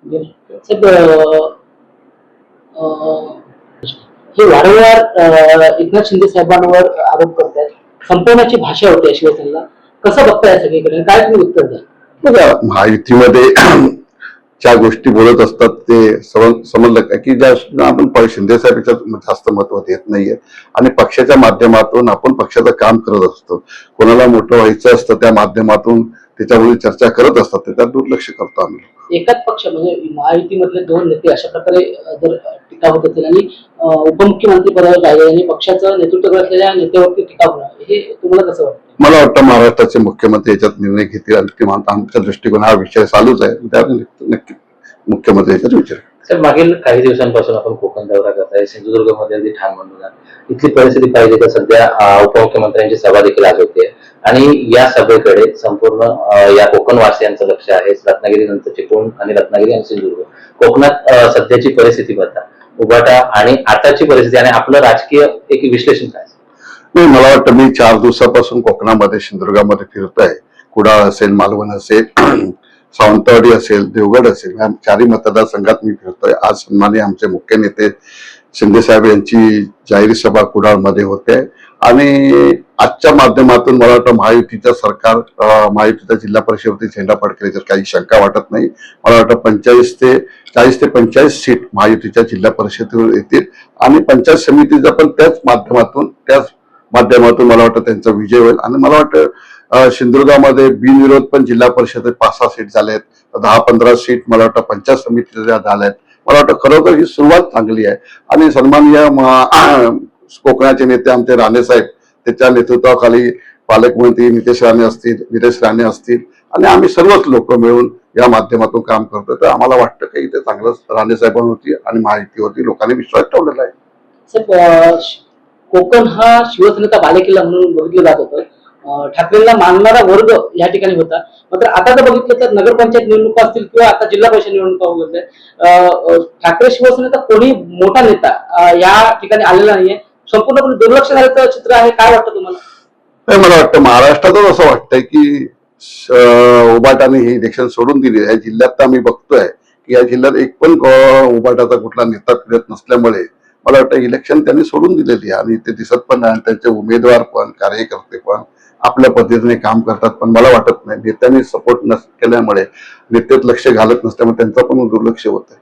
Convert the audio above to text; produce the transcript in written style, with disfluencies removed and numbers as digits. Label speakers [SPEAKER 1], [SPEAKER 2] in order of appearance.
[SPEAKER 1] साहेब, हे वारंवार एकनाथ शिंदे साहेबांवर आरोप करतायत. संपवण्याची भाषा होती शिवसेनेला. कसं बघताय सगळीकडे, काय तुम्ही उत्तर द्या?
[SPEAKER 2] बघा, महायुतीमध्ये ज्या गोष्टी बोलत असतात ते समजलं का की ज्या आपण शिंदे साहेब याच्यात जास्त महत्व देत नाहीये आणि पक्षाच्या माध्यमातून आपण पक्षाचं काम करत असतो. कोणाला मोठं व्हायचं असतं त्या माध्यमातून त्याच्यामुळे चर्चा करत असतात, त्याच्यात दुर्लक्ष करतो आम्ही.
[SPEAKER 1] एकाच पक्ष म्हणजे महायुतीमधले दोन नेते अशा प्रकारे जर टीका होत असेल आणि उपमुख्यमंत्री पदावर राहिले आणि पक्षाचं नेतृत्व करत असलेल्या नेत्यावरती टीका होणं, हे तुम्हाला कसं वाटतं?
[SPEAKER 2] मला वाटतं महाराष्ट्राचे मुख्यमंत्री याच्यात निर्णय घेतील आणि किंवा आमच्या दृष्टिकोन हा विषय चालूच आहे, नक्की मुख्यमंत्री याच्यात विचार.
[SPEAKER 3] सर, मागील काही दिवसांपासून आपण कोकण दौरा करताय. सिंधुदुर्गमध्ये अगदी ठाण मांडून इथली परिस्थिती पाहिजे तर सध्या उपमुख्यमंत्र्यांची सभा देखील आज होते आणि या सभेकडे संपूर्ण या कोकणवासियांचं लक्ष आहे. रत्नागिरी नंतर चिपळूण आणि रत्नागिरी आणि सिंधुदुर्ग कोकणात सध्याची परिस्थिती बघता, उभाटा आणि आताची परिस्थिती आणि आपलं राजकीय एक विश्लेषण काय?
[SPEAKER 2] नाही, मला वाटतं मी 4 दिवसापासून कोकणामध्ये सिंधुदुर्गामध्ये फिरतोय. कुडाळ असेल, मालवण असेल, सावंतवाडी असेल, देवगड असेल, या 4ही मतदारसंघात मी फिरतोय. आज सन्माननीय आमचे मुख्य नेते शिंदे साहेब यांची जाहीर सभा कुडाळमध्ये होते आणि आजच्या माध्यमातून मला वाटतं महायुतीचं सरकार, महायुतीच्या जिल्हा परिषदेवरती झेंडा फडकेल काही शंका वाटत नाही. मला वाटतं 40 ते 45 सीट महायुतीच्या जिल्हा परिषदेवर येतील आणि पंचायत समितीचा पण त्याच माध्यमातून मला वाटतं त्यांचा विजय होईल. आणि मला वाटतं सिंधुदुर्गामध्ये बिनविरोध पण जिल्हा परिषदेत 5-6 सीट झालेत, 10-15 सीट मला वाटतं पंचायत समितीच्या झाल्यात. मला वाटतं खरोखर ही सुरुवात चांगली आहे आणि सन्माननीय कोकणाचे नेते आमचे राणे साहेब, त्याच्या नेतृत्वाखाली पालकमंत्री नितेश राणे असतील आणि आम्ही सर्वच लोक मिळून या माध्यमातून काम करतो. तर आम्हाला वाटतं की इथे चांगलं राणे साहेबांवरती आणि महायुतीवरती लोकांनी विश्वास ठेवलेला आहे.
[SPEAKER 1] साहेब, कोकण हा शिवसेनेचा बालेकिल्ला म्हणून बघितलं जात होतं. ठाकरेंना मानणारा वर्ग या ठिकाणी होता. मात्र आता जर बघितलं तर नगरपंचायत निवडणुका असतील किंवा आता जिल्हा परिषद निवडणुका वगैरे, ठाकरे शिवसेनेचा कोणी मोठा नेता या ठिकाणी आलेला नाहीये. संपूर्णपणे दुर्लक्ष झाल्याचं चित्र आहे. काय वाटतं तुम्हाला?
[SPEAKER 2] मला वाटतं महाराष्ट्रातच असं वाटतंय की उबाटाने हे इलेक्शन सोडून दिले. या जिल्ह्यात आम्ही बघतोय की या जिल्ह्यात एक पण उबाटाचा कुठला नेता फिरत नसल्यामुळे मला वाटतं इलेक्शन त्यांनी सोडून दिलेली आहे आणि ते दिसत पण नाही. त्यांचे उमेदवार पण कार्यकर्ते पण आपल्या पद्धतीने काम करतात, पण मला वाटत नाही नेत्यांनी सपोर्ट केल्यामुळे नेत्यात लक्ष घालत नसल्यामुळे त्यांचं पण दुर्लक्ष होत आहे.